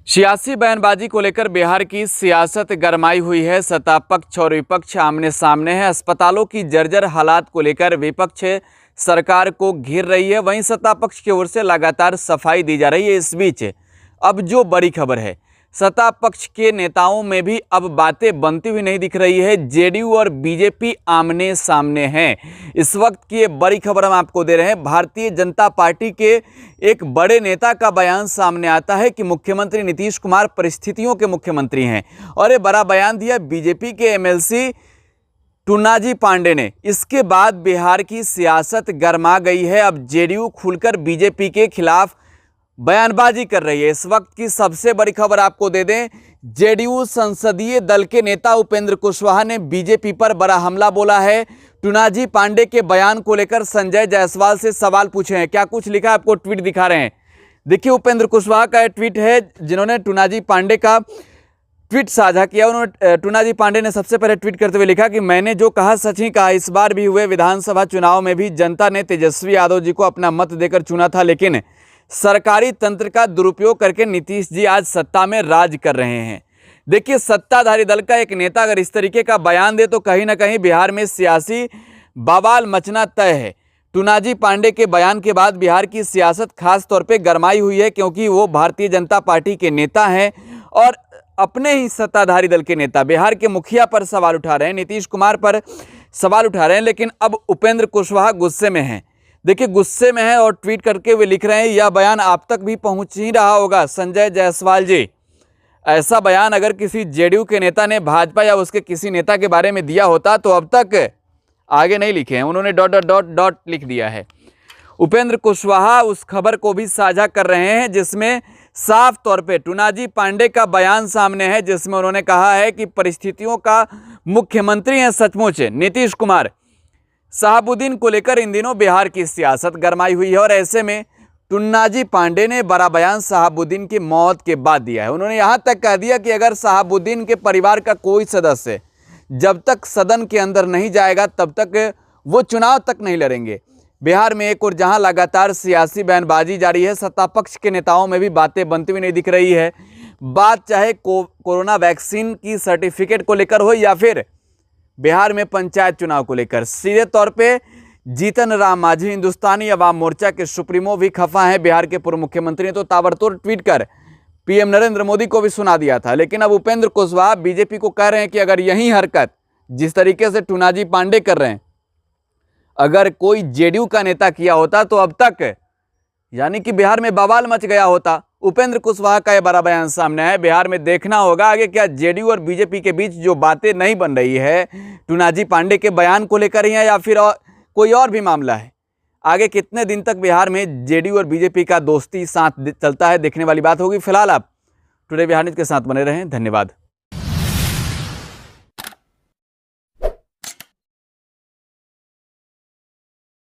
सियासी बयानबाजी को लेकर बिहार की सियासत गरमाई हुई है। सत्ता पक्ष और विपक्ष आमने सामने है। अस्पतालों की जर्जर हालात को लेकर विपक्ष सरकार को घेर रही है, वहीं सत्ता पक्ष की ओर से लगातार सफाई दी जा रही है। इस बीच अब जो बड़ी खबर है, सत्ता पक्ष के नेताओं में भी अब बातें बनती हुई नहीं दिख रही है। जेडीयू और बीजेपी आमने सामने हैं। इस वक्त की ये बड़ी खबर हम आपको दे रहे हैं। भारतीय जनता पार्टी के एक बड़े नेता का बयान सामने आता है कि मुख्यमंत्री नीतीश कुमार परिस्थितियों के मुख्यमंत्री हैं, और ये बड़ा बयान दिया बीजेपी के एमएलसी टूनाजी पांडे ने। इसके बाद बिहार की सियासत गरमा गई है। अब जेडीयू खुलकर बीजेपी के खिलाफ बयानबाजी कर रही है। इस वक्त की सबसे बड़ी खबर आपको दे दें, जेडीयू संसदीय दल के नेता उपेंद्र कुशवाहा ने बीजेपी पर बड़ा हमला बोला है। टूनाजी पांडे के बयान को लेकर संजय जायसवाल से सवाल पूछे हैं। क्या कुछ लिखा, आपको ट्वीट दिखा रहे हैं। देखिए, उपेंद्र कुशवाहा का ट्वीट है जिन्होंने टूनाजी पांडे का ट्वीट साझा किया। उन्होंने टूनाजी पांडे ने सबसे पहले ट्वीट करते हुए लिखा कि मैंने जो कहा सच ही कहा। इस बार भी हुए विधानसभा चुनाव में भी जनता ने तेजस्वी यादव जी को अपना मत देकर चुना था, लेकिन सरकारी तंत्र का दुरुपयोग करके नीतीश जी आज सत्ता में राज कर रहे हैं। देखिए, सत्ताधारी दल का एक नेता अगर इस तरीके का बयान दे तो कहीं ना कहीं बिहार में सियासी बवाल मचना तय है। टूनाजी पांडे के बयान के बाद बिहार की सियासत खास तौर पे गरमाई हुई है, क्योंकि वो भारतीय जनता पार्टी के नेता हैं और अपने ही सत्ताधारी दल के नेता बिहार के मुखिया पर सवाल उठा रहे हैं, नीतीश कुमार पर सवाल उठा रहे हैं। लेकिन अब उपेंद्र कुशवाहा गुस्से में हैं। देखिए, गुस्से में है और ट्वीट करके वे लिख रहे हैं, यह बयान आप तक भी पहुंच ही रहा होगा संजय जायसवाल जी। ऐसा बयान अगर किसी जेडीयू के नेता ने भाजपा या उसके किसी नेता के बारे में दिया होता तो अब तक आगे नहीं लिखे हैं, उन्होंने डॉट डॉट डॉट डॉट लिख दिया है। उपेंद्र कुशवाहा उस खबर को भी साझा कर रहे हैं जिसमें साफ तौर पे टूनाजी पांडे का बयान सामने है, जिसमें उन्होंने कहा है कि परिस्थितियों का मुख्यमंत्री हैं सचमुच नीतीश कुमार। शहाबुद्दीन को लेकर इन दिनों बिहार की सियासत गरमाई हुई है और ऐसे में टूनाजी पांडे ने बड़ा बयान शहाबुद्दीन की मौत के बाद दिया है। उन्होंने यहां तक कह दिया कि अगर शहाबुद्दीन के परिवार का कोई सदस्य जब तक सदन के अंदर नहीं जाएगा तब तक वो चुनाव तक नहीं लड़ेंगे। बिहार में एक और जहां लगातार सियासी बयानबाजी जारी है, सत्ता पक्ष के नेताओं में भी बातें बनती हुई नहीं दिख रही है। बात चाहे कोरोना वैक्सीन की सर्टिफिकेट को लेकर हो या फिर बिहार में पंचायत चुनाव को लेकर। सीधे तौर पे जीतन राम मांझी हिंदुस्तानी अवाम मोर्चा के सुप्रीमो भी खफा हैं। बिहार के पूर्व मुख्यमंत्री ने तो ताबड़तोड़ ट्वीट कर पीएम नरेंद्र मोदी को भी सुना दिया था। लेकिन अब उपेंद्र कुशवाहा बीजेपी को कह रहे हैं कि अगर यही हरकत जिस तरीके से टूनाजी पांडे कर रहे हैं, अगर कोई जेडीयू का नेता किया होता तो अब तक यानी कि बिहार में बवाल मच गया होता। उपेंद्र कुशवाहा का यह बड़ा बयान सामने है। बिहार में देखना होगा आगे क्या जेडीयू और बीजेपी के बीच जो बातें नहीं बन रही है टूनाजी पांडे के बयान को लेकर ही है या फिर कोई और भी मामला है। आगे कितने दिन तक बिहार में जेडीयू और बीजेपी का दोस्ती साथ चलता है, देखने वाली बात होगी। फिलहाल आप टुडे बिहार न्यूज़ के साथ बने रहें। धन्यवाद।